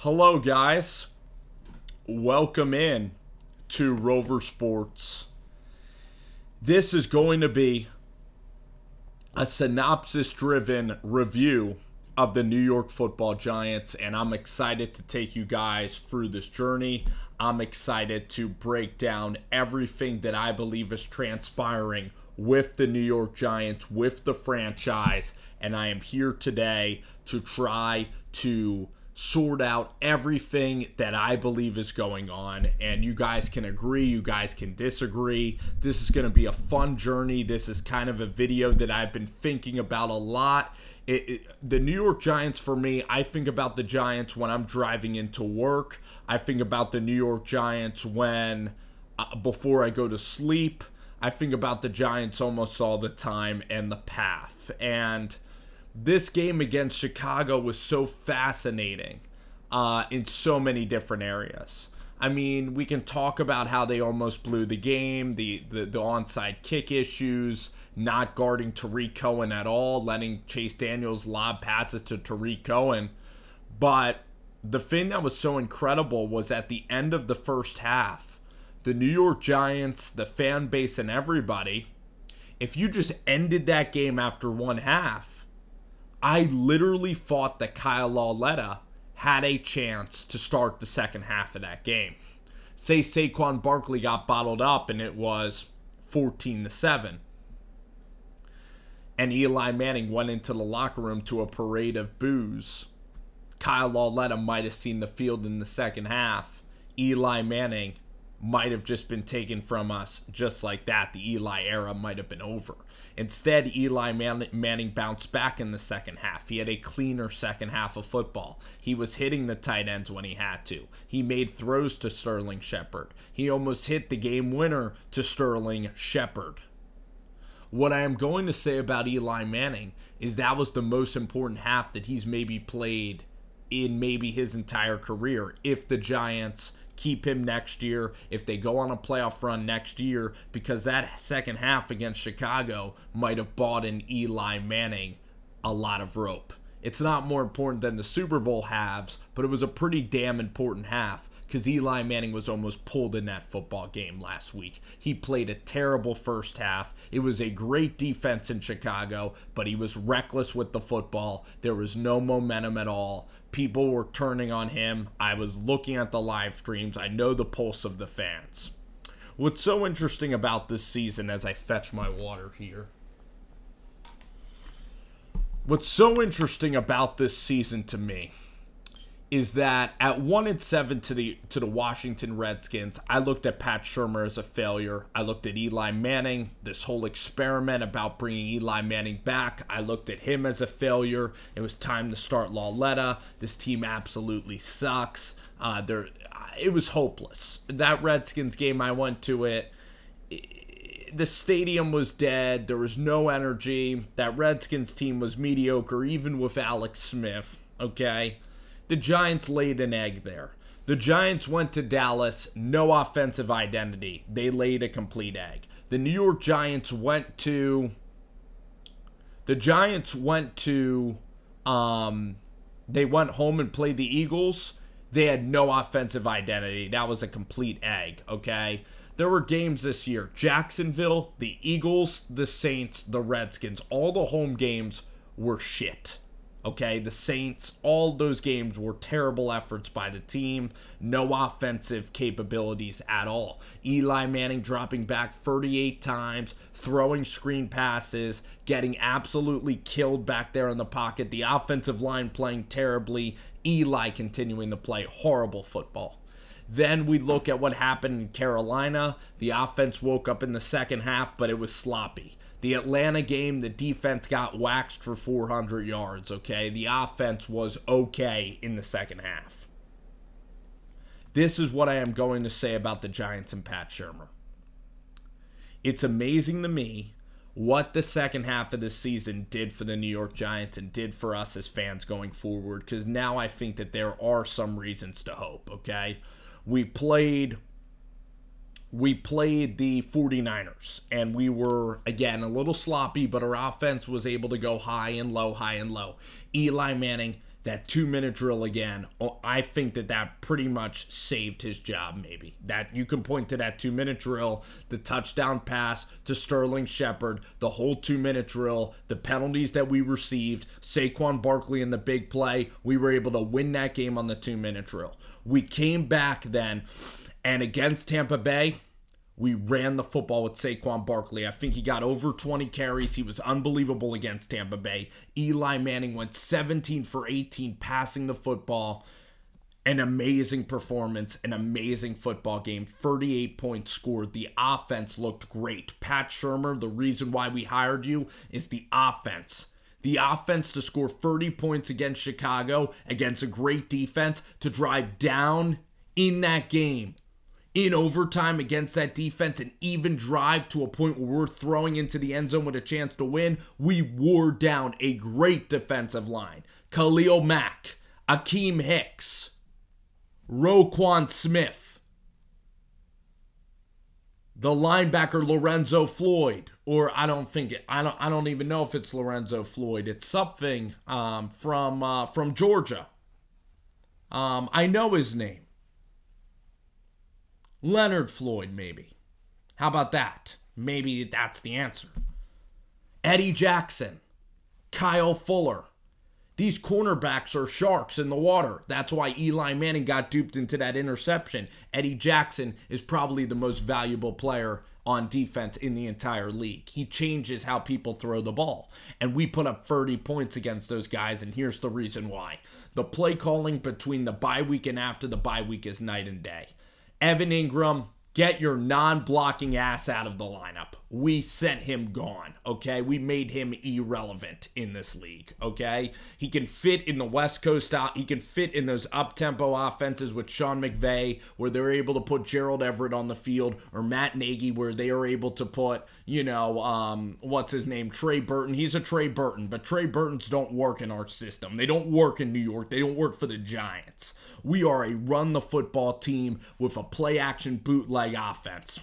Hello, guys. Welcome in to Rover Sports. This is going to be a synopsis-driven review of the New York Football Giants, and I'm excited to take you guys through this journey. I'm excited to break down everything that I believe is transpiring with the New York Giants, with the franchise, and I am here today to try to sort out everything that I believe is going on, and you guys can agree, you guys can disagree. This is going to be a fun journey. This is kind of a video that I've been thinking about a lot. The New York Giants, for me, I think about the Giants when I'm driving into work. I think about the New York Giants when before I go to sleep. I think about the Giants almost all the time and the path. And this game against Chicago was so fascinating in so many different areas. I mean, we can talk about how they almost blew the game, the onside kick issues, not guarding Tariq Cohen at all, letting Chase Daniels lob passes to Tariq Cohen. But the thing that was so incredible was at the end of the first half, the New York Giants, the fan base, and everybody, if you just ended that game after one half, I literally thought that Kyle Lauletta had a chance to start the second half of that game. Say Saquon Barkley got bottled up and it was 14-7. And Eli Manning went into the locker room to a parade of boos. Kyle Lauletta might have seen the field in the second half. Eli Manning might have just been taken from us just like that. The Eli era might have been over. Instead, Eli Manning bounced back in the second half. He had a cleaner second half of football. He was hitting the tight ends when he had to. He made throws to Sterling Shepard. He almost hit the game winner to Sterling Shepard. What I am going to say about Eli Manning is that was the most important half that he's maybe played in maybe his entire career. If the Giants keep him next year, if they go on a playoff run next year, because that second half against Chicago might have bought in Eli Manning a lot of rope. It's not more important than the Super Bowl halves, but it was a pretty damn important half because Eli Manning was almost pulled in that football game last week. He played a terrible first half. It was a great defense in Chicago, but he was reckless with the football. There was no momentum at all. People were turning on him. I was looking at the live streams. I know the pulse of the fans. What's so interesting about this season, as I fetch my water here, what's so interesting about this season to me is that at 1-7 to the Washington Redskins, I looked at Pat Shurmur as a failure. I looked at Eli Manning, this whole experiment about bringing Eli Manning back. I looked at him as a failure. It was time to start Lauletta. This team absolutely sucks. It was hopeless. That Redskins game, I went to it. The stadium was dead. There was no energy. That Redskins team was mediocre, even with Alex Smith, okay? The Giants laid an egg there. The Giants went to Dallas, no offensive identity. They laid a complete egg. The New York Giants went to... they went home and played the Eagles. They had no offensive identity. That was a complete egg, okay? There were games this year. Jacksonville, the Eagles, the Saints, the Redskins. All the home games were shit. Okay, the Saints, all those games were terrible efforts by the team. No offensive capabilities at all. Eli Manning dropping back 38 times, throwing screen passes, getting absolutely killed back there in the pocket. The offensive line playing terribly. Eli continuing to play horrible football. Then we look at what happened in Carolina. The offense woke up in the second half, but it was sloppy. The Atlanta game, the defense got waxed for 400 yards, okay? The offense was okay in the second half. This is what I am going to say about the Giants and Pat Shurmur. It's amazing to me what the second half of the season did for the New York Giants and did for us as fans going forward, because now I think that there are some reasons to hope, okay? We played the 49ers, and we were, again, a little sloppy, but our offense was able to go high and low, high and low. Eli Manning, that 2-minute drill again, I think that pretty much saved his job, maybe. That you can point to that 2-minute drill, the touchdown pass to Sterling Shepard, the whole 2-minute drill, the penalties that we received, Saquon Barkley in the big play. We were able to win that game on the 2-minute drill. We came back then, and against Tampa Bay, we ran the football with Saquon Barkley. I think he got over 20 carries. He was unbelievable against Tampa Bay. Eli Manning went 17 for 18 passing the football. An amazing performance, an amazing football game. 38 points scored. The offense looked great. Pat Shurmur, the reason why we hired you is the offense. The offense to score 30 points against Chicago, against a great defense, to drive down in that game, in overtime against that defense, and even drive to a point where we're throwing into the end zone with a chance to win. We wore down a great defensive line. Khalil Mack, Akeem Hicks, Roquan Smith, the linebacker Lorenzo Floyd, or I don't even know if it's Lorenzo Floyd. It's something from Georgia. I know his name. Leonard Floyd, maybe. How about that? Maybe that's the answer. Eddie Jackson, Kyle Fuller. These cornerbacks are sharks in the water. That's why Eli Manning got duped into that interception. Eddie Jackson is probably the most valuable player on defense in the entire league. He changes how people throw the ball. And we put up 30 points against those guys, and here's the reason why. The play calling between the bye week and after the bye week is night and day. Evan Ingram, get your non-blocking ass out of the lineup. We sent him gone, okay? We made him irrelevant in this league, okay? He can fit in the West Coast, he can fit in those up-tempo offenses with Sean McVay, where they're able to put Gerald Everett on the field, or Matt Nagy, where they are able to put, what's his name, Trey Burton. He's a Trey Burton, but Trey Burtons don't work in our system. They don't work in New York. They don't work for the Giants. We are a run-the-football team with a play-action bootleg offense.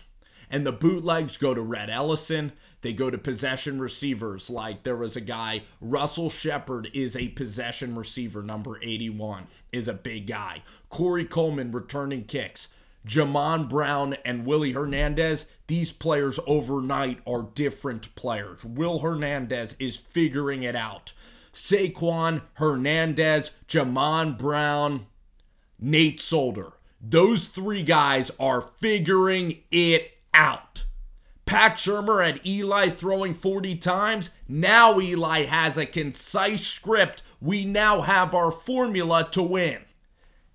And the bootlegs go to Red Ellison. They go to possession receivers. Like there was a guy, Russell Shepard is a possession receiver, number 81, is a big guy. Corey Coleman returning kicks. Jamon Brown and Willie Hernandez, these players overnight are different players. Will Hernandez is figuring it out. Saquon, Hernandez, Jamon Brown, Nate Solder. Those three guys are figuring it out. Pat Shurmur had Eli throwing 40 times. Now Eli has a concise script. We now have our formula to win.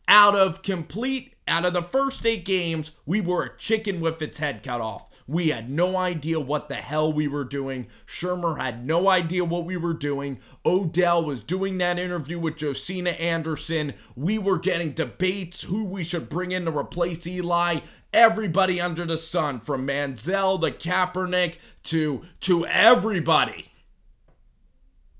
Out of the first 8 games, we were a chicken with its head cut off. We had no idea what the hell we were doing. Shurmur had no idea what we were doing. Odell was doing that interview with Josina Anderson. We were getting debates who we should bring in to replace Eli. Everybody under the sun, from Manziel to Kaepernick to everybody,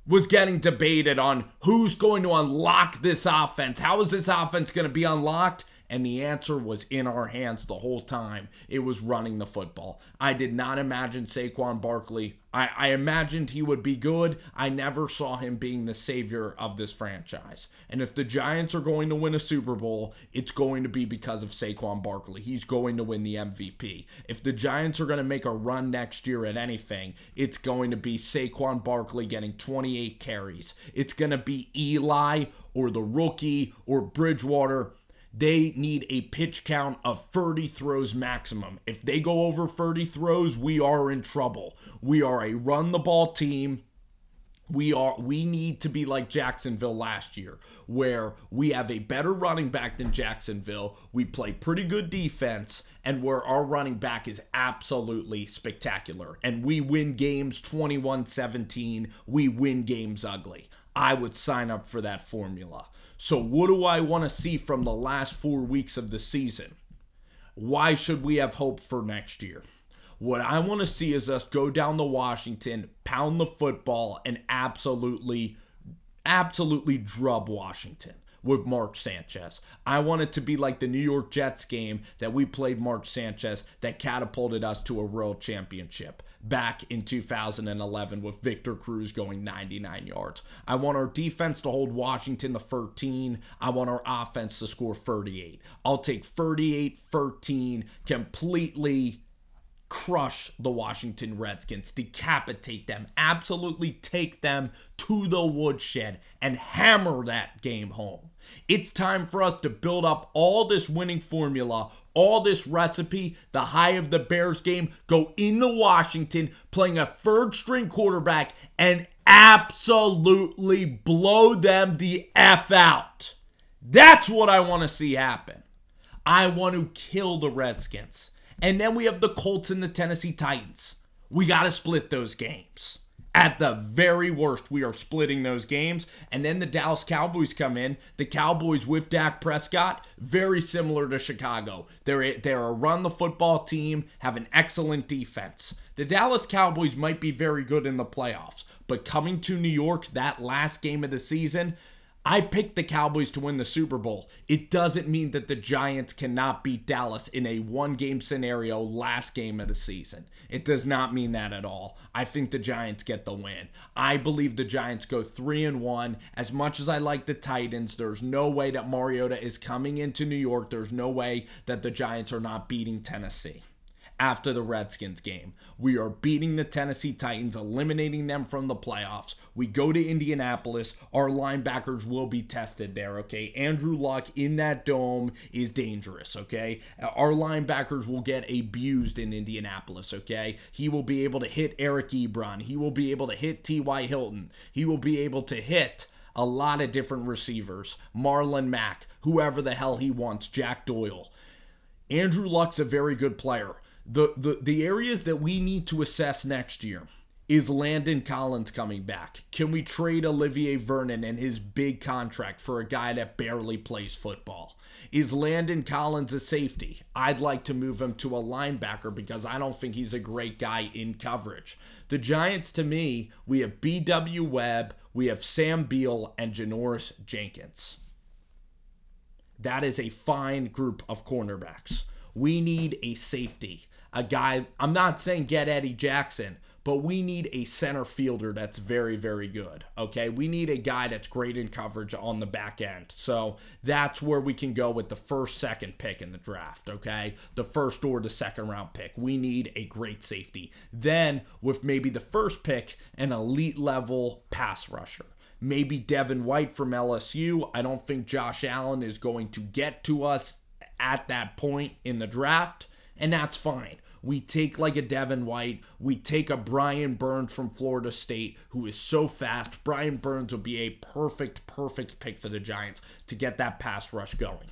was getting debated on who's going to unlock this offense. How is this offense going to be unlocked? And the answer was in our hands the whole time. It was running the football. I did not imagine Saquon Barkley. I imagined he would be good. I never saw him being the savior of this franchise. And if the Giants are going to win a Super Bowl, it's going to be because of Saquon Barkley. He's going to win the MVP. If the Giants are going to make a run next year at anything, it's going to be Saquon Barkley getting 28 carries. It's going to be Eli or the rookie or Bridgewater. They need a pitch count of 30 throws maximum. If they go over 30 throws, we are in trouble. We are a run-the-ball team. We need to be like Jacksonville last year, where we have a better running back than Jacksonville. We play pretty good defense, and where our running back is absolutely spectacular. And we win games 21-17. We win games ugly. I would sign up for that formula. So what do I want to see from the last 4 weeks of the season? Why should we have hope for next year? What I want to see is us go down to Washington, pound the football, and absolutely drub Washington. with Mark Sanchez. I want it to be like the New York Jets game that we played Mark Sanchez that catapulted us to a world championship back in 2011 with Victor Cruz going 99 yards. I want our defense to hold Washington to 13. I want our offense to score 38. I'll take 38-13, completely crush the Washington Redskins, decapitate them, absolutely take them to the woodshed and hammer that game home. It's time for us to build up all this winning formula, all this recipe, the high of the Bears game, go into Washington playing a third-string quarterback and absolutely blow them the F out. That's what I want to see happen. I want to kill the Redskins. And then we have the Colts and the Tennessee Titans. We got to split those games. At the very worst, we are splitting those games. And then the Dallas Cowboys come in. The Cowboys with Dak Prescott, very similar to Chicago. They're a run-the-football team, have an excellent defense. The Dallas Cowboys might be very good in the playoffs. But coming to New York, that last game of the season, I picked the Cowboys to win the Super Bowl. It doesn't mean that the Giants cannot beat Dallas in a one-game scenario last game of the season. It does not mean that at all. I think the Giants get the win. I believe the Giants go 3-1. As much as I like the Titans, there's no way that Mariota is coming into New York. There's no way that the Giants are not beating Tennessee. After the Redskins game, we are beating the Tennessee Titans, eliminating them from the playoffs. We go to Indianapolis. Our linebackers will be tested there, okay? Andrew Luck in that dome is dangerous, okay? Our linebackers will get abused in Indianapolis, okay? He will be able to hit Eric Ebron. He will be able to hit T.Y. Hilton. He will be able to hit a lot of different receivers. Marlon Mack, whoever the hell he wants, Jack Doyle. Andrew Luck's a very good player. The areas that we need to assess next year is Landon Collins coming back. Can we trade Olivier Vernon and his big contract for a guy that barely plays football? Is Landon Collins a safety? I'd like to move him to a linebacker because I don't think he's a great guy in coverage. The Giants, to me, we have B.W. Webb, we have Sam Beal, and Janoris Jenkins. That is a fine group of cornerbacks. We need a safety. A guy, I'm not saying get Eddie Jackson, but we need a center fielder that's very, very good, okay? We need a guy that's great in coverage on the back end. So that's where we can go with the first, second pick in the draft, okay? The first or the second round pick. We need a great safety. Then with maybe the first pick, an elite level pass rusher. Maybe Devin White from LSU. I don't think Josh Allen is going to get to us at that point in the draft, and that's fine. We take like a Devin White. We take a Brian Burns from Florida State who is so fast. Brian Burns will be a perfect pick for the Giants to get that pass rush going.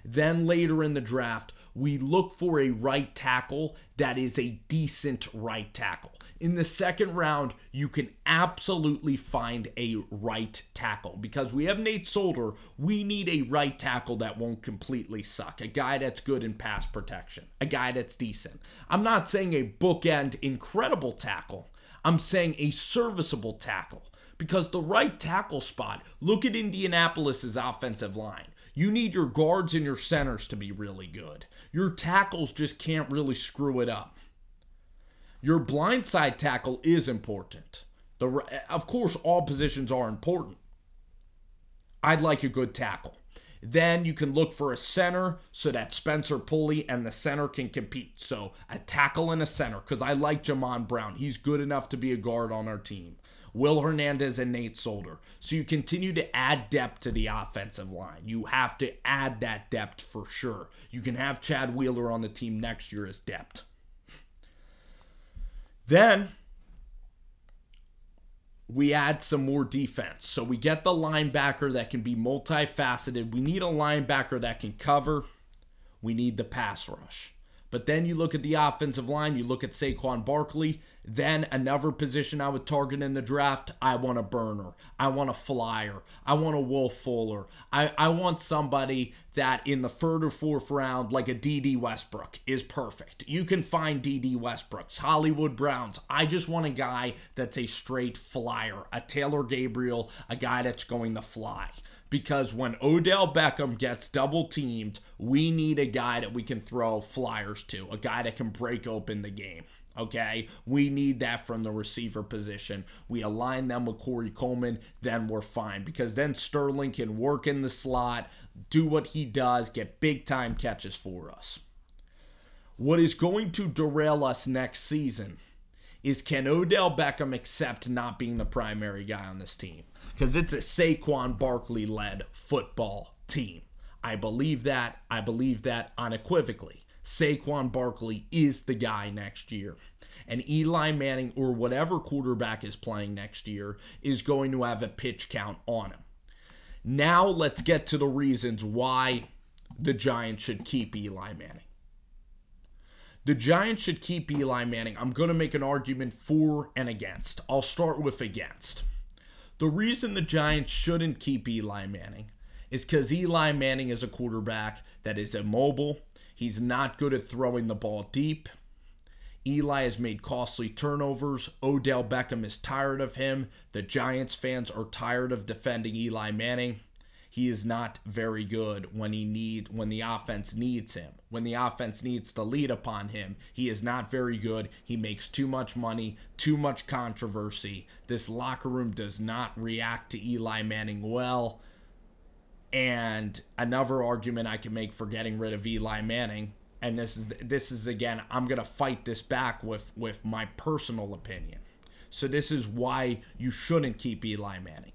Then later in the draft, we look for a right tackle that is a decent right tackle. In the second round, you can absolutely find a right tackle because we have Nate Solder. We need a right tackle that won't completely suck, a guy that's good in pass protection, a guy that's decent. I'm not saying a bookend incredible tackle. I'm saying a serviceable tackle because the right tackle spot, look at Indianapolis's offensive line. You need your guards and your centers to be really good. Your tackles just can't really screw it up. Your blindside tackle is important. Of course, all positions are important. I'd like a good tackle. Then you can look for a center so that Spencer Pulley and the center can compete. So a tackle and a center because I like Jamon Brown. He's good enough to be a guard on our team. Will Hernandez and Nate Solder. So you continue to add depth to the offensive line. You have to add that depth for sure. You can have Chad Wheeler on the team next year as depth. Then we add some more defense. So we get the linebacker that can be multifaceted. We need a linebacker that can cover. We need the pass rush. But then you look at the offensive line, you look at Saquon Barkley, then another position I would target in the draft, I want a burner. I want a flyer. I want a Will Fuller. I want somebody that in the third or fourth round, like a D.D. Westbrook, is perfect. You can find D.D. Westbrooks, Hollywood Browns. I just want a guy that's a straight flyer, a Taylor Gabriel, a guy that's going to fly. Because when Odell Beckham gets double teamed, we need a guy that we can throw flyers to, a guy that can break open the game. Okay, we need that from the receiver position. We align them with Corey Coleman, then we're fine. Because then Sterling can work in the slot, do what he does, get big time catches for us. What is going to derail us next season is, can Odell Beckham accept not being the primary guy on this team? Because it's a Saquon Barkley-led football team. I believe that. I believe that unequivocally. Saquon Barkley is the guy next year. And Eli Manning, or whatever quarterback is playing next year, is going to have a pitch count on him. Now let's get to the reasons why the Giants should keep Eli Manning. The Giants should keep Eli Manning. I'm going to make an argument for and against. I'll start with against. The reason the Giants shouldn't keep Eli Manning is because Eli Manning is a quarterback that is immobile. He's not good at throwing the ball deep. Eli has made costly turnovers. Odell Beckham is tired of him. The Giants fans are tired of defending Eli Manning. He is not very good when the offense needs him. When the offense needs to lead upon him, he is not very good. He makes too much money, too much controversy. This locker room does not react to Eli Manning well. And another argument I can make for getting rid of Eli Manning, and this is again, I'm going to fight this back with my personal opinion. So this is why you shouldn't keep Eli Manning.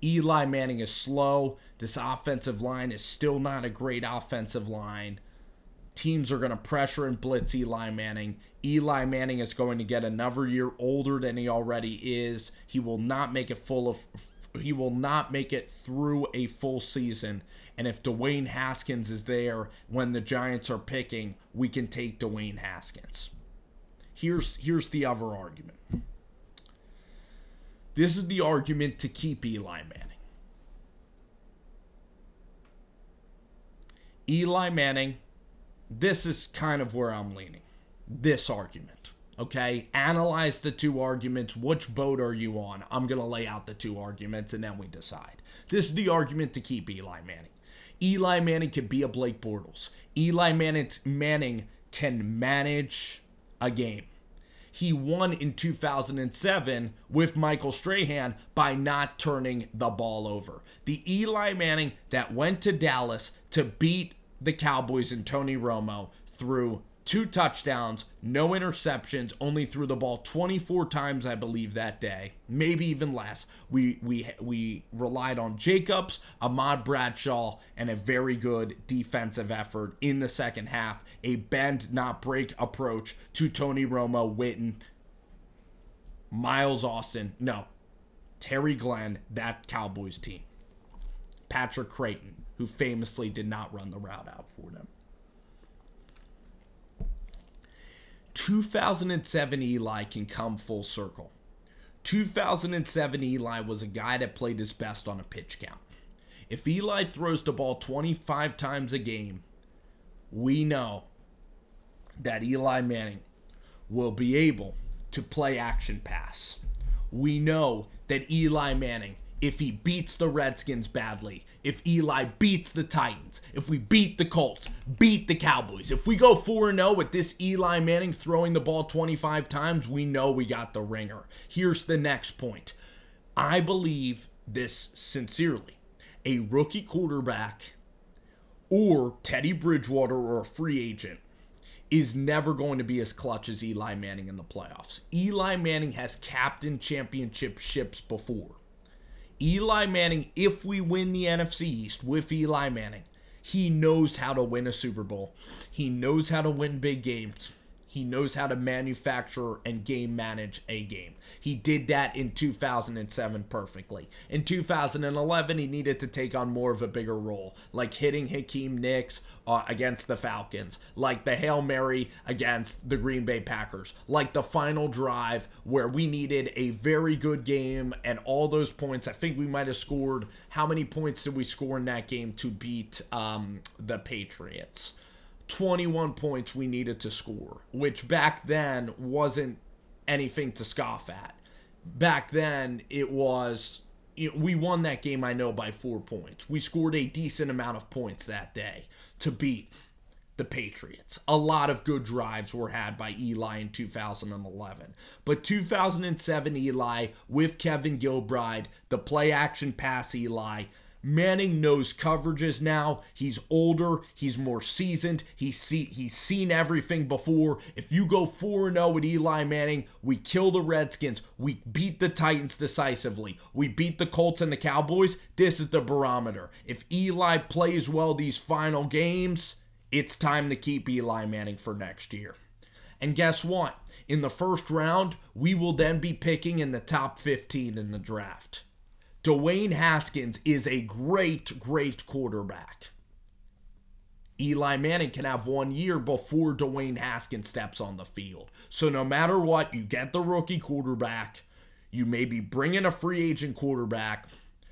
Eli Manning is slow. This offensive line is still not a great offensive line. Teams are going to pressure and blitz Eli Manning. Eli Manning is going to get another year older than he already is. He will not make it through a full season. And if Dwayne Haskins is there when the Giants are picking, we can take Dwayne Haskins. Here's the other argument. This is the argument to keep Eli Manning. Eli Manning, this is kind of where I'm leaning. This argument, okay? Analyze the two arguments. Which boat are you on? I'm going to lay out the two arguments and then we decide. This is the argument to keep Eli Manning. Eli Manning can be a Blake Bortles. Eli Manning can manage a game. He won in 2007 with Michael Strahan by not turning the ball over. The Eli Manning that went to Dallas to beat the Cowboys and Tony Romo threw 2 touchdowns, no interceptions, only threw the ball 24 times, I believe, that day. Maybe even less. We relied on Jacobs, Ahmad Bradshaw, and a very good defensive effort in the second half. A bend, not break approach to Tony Romo, Witten, Miles Austin. No, Terry Glenn, that Cowboys team. Patrick Creighton, who famously did not run the route out for them. 2007 Eli can come full circle. 2007 Eli was a guy that played his best on a pitch count. If Eli throws the ball 25 times a game, we know that Eli Manning will be able to play action pass. We know that Eli Manning, if he beats the Redskins badly, if Eli beats the Titans, if we beat the Colts, beat the Cowboys, if we go 4-0 with this Eli Manning throwing the ball 25 times, we know we got the ringer. Here's the next point. I believe this sincerely. A rookie quarterback or Teddy Bridgewater or a free agent is never going to be as clutch as Eli Manning in the playoffs. Eli Manning has captained championship ships before. Eli Manning, if we win the NFC East with Eli Manning, he knows how to win a Super Bowl. He knows how to win big games. He knows how to manufacture and game manage a game. He did that in 2007 perfectly. In 2011, he needed to take on more of a bigger role, like hitting Hakeem Nicks against the Falcons, like the Hail Mary against the Green Bay Packers, like the final drive where we needed a very good game and all those points. I think we might have scored, how many points did we score in that game to beat the Patriots? 21 points we needed to score, which back then wasn't anything to scoff at. Back then, it was we won that game, I know, by 4 points. We scored a decent amount of points that day to beat the Patriots. A lot of good drives were had by Eli in 2011. But 2007 Eli with Kevin Gilbride, the play action pass Eli, Manning knows coverages now. He's older. He's more seasoned. He's seen everything before. If you go 4-0 with Eli Manning, we kill the Redskins. We beat the Titans decisively. We beat the Colts and the Cowboys. This is the barometer. If Eli plays well these final games, it's time to keep Eli Manning for next year. And guess what? In the first round, we will then be picking in the top 15 in the draft. Dwayne Haskins is a great, great quarterback. Eli Manning can have 1 year before Dwayne Haskins steps on the field. So no matter what, you get the rookie quarterback. You maybe bring in a free agent quarterback.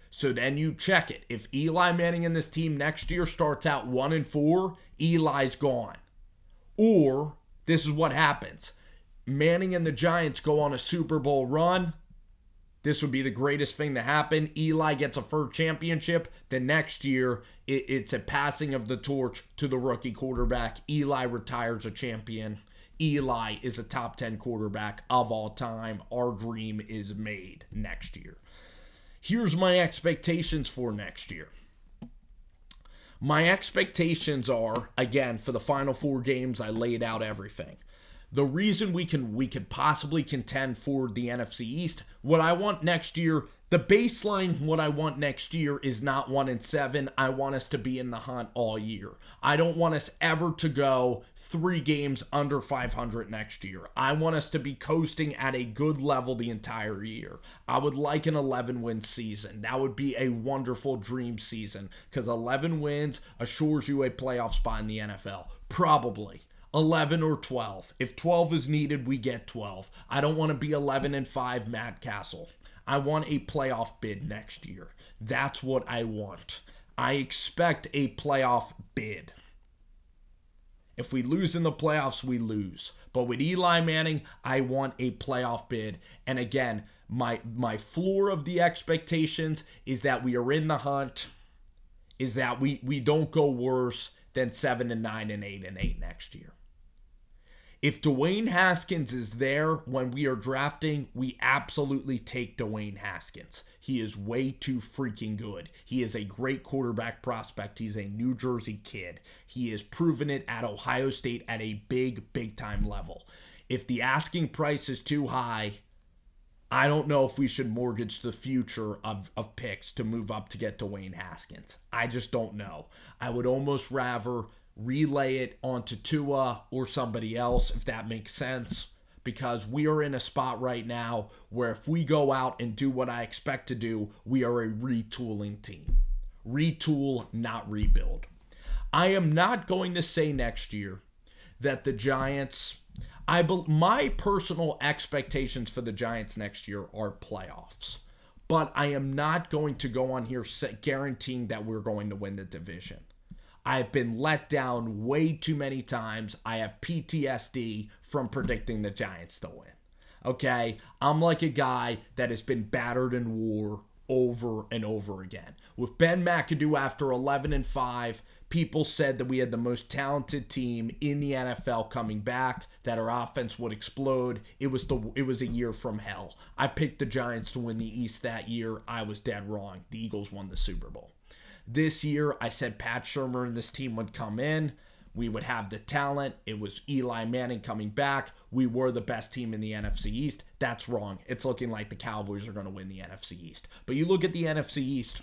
So then you check it. If Eli Manning and this team next year starts out 1-4, Eli's gone. Or this is what happens. Manning and the Giants go on a Super Bowl run. This would be the greatest thing to happen. Eli gets a first championship. The next year, it's a passing of the torch to the rookie quarterback. Eli retires a champion. Eli is a top 10 quarterback of all time. Our dream is made next year. Here's my expectations for next year. My expectations are, again, for the final 4 games, I laid out everything. The reason we could possibly contend for the NFC East, what I want next year, the baseline, what I want next year is not 1-7. I want us to be in the hunt all year. I don't want us ever to go 3 games under 500 next year. I want us to be coasting at a good level the entire year. I would like an 11-win season. That would be a wonderful dream season because 11 wins assures you a playoff spot in the NFL. Probably 11 or 12. If 12 is needed, we get 12. I don't want to be 11-5 Matt Castle. I want a playoff bid next year. That's what I want. I expect a playoff bid. If we lose in the playoffs, we lose. But with Eli Manning, I want a playoff bid. And again, my floor of the expectations is that we are in the hunt, is that we don't go worse than 7-9 and 8-8 next year. If Dwayne Haskins is there when we are drafting, we absolutely take Dwayne Haskins. He is way too freaking good. He is a great quarterback prospect. He's a New Jersey kid. He has proven it at Ohio State at a big time level. If the asking price is too high, I don't know if we should mortgage the future of picks to move up to get Dwayne Haskins. I just don't know. I would almost rather relay it onto Tua or somebody else, if that makes sense, because we are in a spot right now where if we go out and do what I expect to do, we are a retooling team. Retool, not rebuild. I am not going to say next year that the Giants, my personal expectations for the Giants next year are playoffs, but I am not going to go on here guaranteeing that we're going to win the division. I've been let down way too many times. I have PTSD from predicting the Giants to win. Okay? I'm like a guy that has been battered in war over and over again. With Ben McAdoo after 11-5, people said that we had the most talented team in the NFL coming back, that our offense would explode. It was a year from hell. I picked the Giants to win the East that year. I was dead wrong. The Eagles won the Super Bowl. This year, I said Pat Shurmur and this team would come in. We would have the talent. It was Eli Manning coming back. We were the best team in the NFC East. That's wrong. It's looking like the Cowboys are going to win the NFC East. But you look at the NFC East,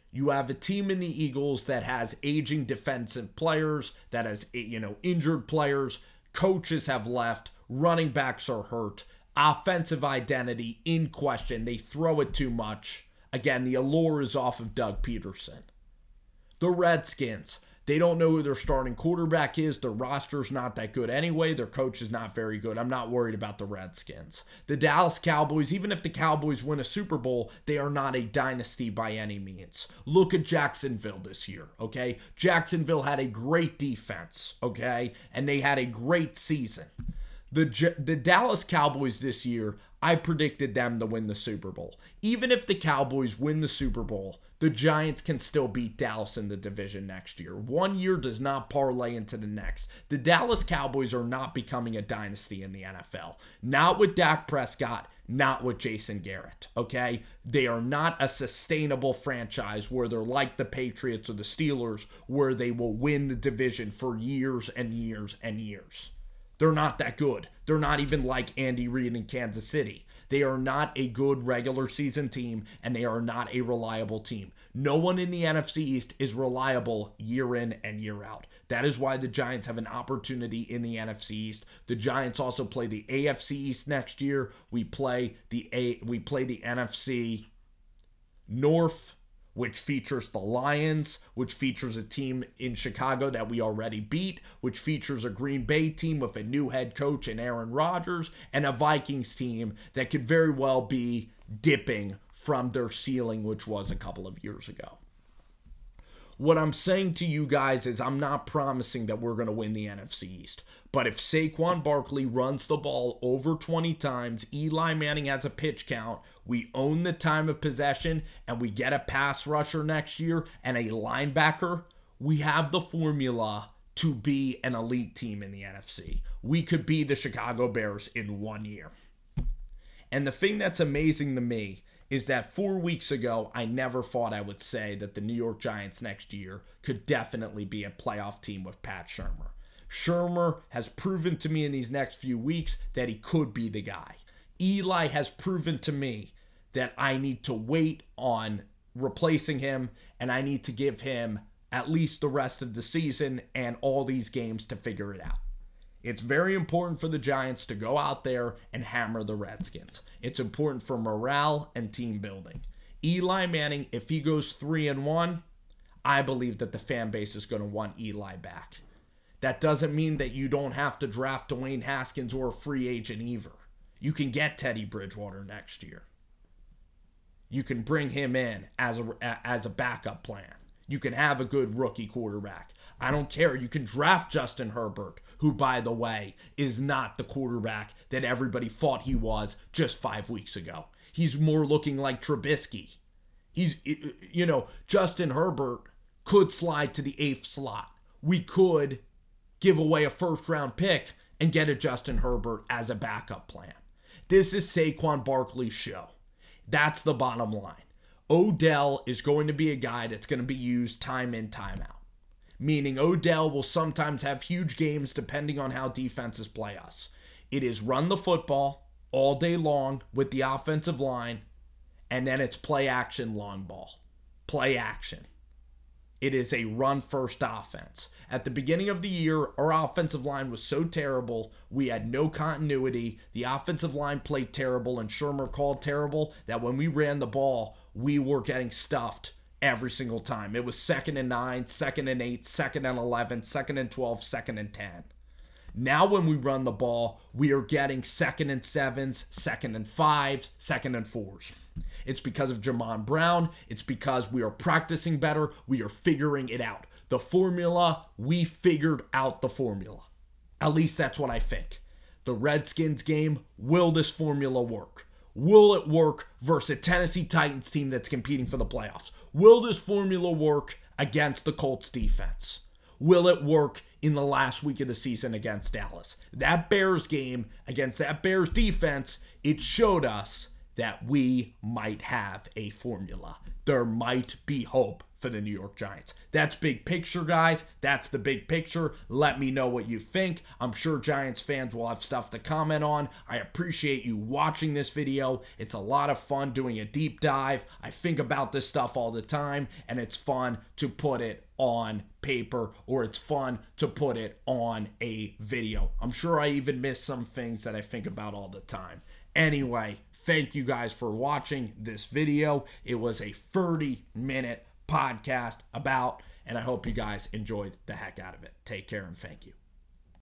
you have a team in the Eagles that has aging defensive players, that has, injured players. Coaches have left. Running backs are hurt. Offensive identity in question. They throw it too much. Again, the allure is off of Doug Peterson. The Redskins, they don't know who their starting quarterback is. Their roster's not that good anyway. Their coach is not very good. I'm not worried about the Redskins. The Dallas Cowboys, even if the Cowboys win a Super Bowl, they are not a dynasty by any means. Look at Jacksonville this year, okay? Jacksonville had a great defense, okay? And they had a great season. The Dallas Cowboys this year, I predicted them to win the Super Bowl. Even if the Cowboys win the Super Bowl, the Giants can still beat Dallas in the division next year. 1 year does not parlay into the next. The Dallas Cowboys are not becoming a dynasty in the NFL. Not with Dak Prescott, not with Jason Garrett, okay? They are not a sustainable franchise where they're like the Patriots or the Steelers, where they will win the division for years and years and years. They're not that good. They're not even like Andy Reid in Kansas City. They are not a good regular season team, and they are not a reliable team. No one in the NFC East is reliable year in and year out. That is why the Giants have an opportunity in the NFC East. The Giants also play the AFC East next year. We play the NFC North, which features the Lions, which features a team in Chicago that we already beat, which features a Green Bay team with a new head coach and Aaron Rodgers, and a Vikings team that could very well be dipping from their ceiling, which was a couple of years ago. What I'm saying to you guys is I'm not promising that we're going to win the NFC East. But if Saquon Barkley runs the ball over 20 times, Eli Manning has a pitch count, we own the time of possession, and we get a pass rusher next year and a linebacker, we have the formula to be an elite team in the NFC. We could be the Chicago Bears in 1 year. And the thing that's amazing to me is that 4 weeks ago, I never thought I would say that the New York Giants next year could definitely be a playoff team with Pat Shurmur. Shurmur has proven to me in these next few weeks that he could be the guy. Eli has proven to me that I need to wait on replacing him, and I need to give him at least the rest of the season and all these games to figure it out. It's very important for the Giants to go out there and hammer the Redskins. It's important for morale and team building. Eli Manning, if he goes 3-1, I believe that the fan base is going to want Eli back. That doesn't mean that you don't have to draft Dwayne Haskins or a free agent either. You can get Teddy Bridgewater next year. You can bring him in as a backup plan. You can have a good rookie quarterback. I don't care. You can draft Justin Herbert, who, by the way, is not the quarterback that everybody thought he was just 5 weeks ago. He's more looking like Trubisky. Justin Herbert could slide to the 8th slot. We could give away a first-round pick and get a Justin Herbert as a backup plan. This is Saquon Barkley's show. That's the bottom line. Odell is going to be a guy that's going to be used time in, time out. Meaning Odell will sometimes have huge games depending on how defenses play us. It is run the football all day long with the offensive line, and then it's play action long ball. Play action. It is a run-first offense. At the beginning of the year, our offensive line was so terrible, we had no continuity. The offensive line played terrible, and Shurmur called terrible, that when we ran the ball, we were getting stuffed every single time. It was 2nd and 9, 2nd and 8, 2nd and 11, 2nd and 12, 2nd and 10. Now when we run the ball, we are getting 2nd and 7s, 2nd and 5s, 2nd and 4s. It's because of Jamon Brown. It's because we are practicing better. We are figuring it out. The formula, we figured out the formula. At least that's what I think. The Redskins game, will this formula work? Will it work versus a Tennessee Titans team that's competing for the playoffs? Will this formula work against the Colts defense? Will it work in the last week of the season against Dallas? That Bears game against that Bears defense, it showed us that we might have a formula. There might be hope for the New York Giants. That's big picture, guys. That's the big picture. Let me know what you think. I'm sure Giants fans will have stuff to comment on. I appreciate you watching this video. It's a lot of fun doing a deep dive. I think about this stuff all the time, and it's fun to put it on paper, or it's fun to put it on a video. I'm sure I even miss some things that I think about all the time. Anyway, thank you guys for watching this video. It was a 30-minute podcast and I hope you guys enjoyed the heck out of it. Take care and thank you.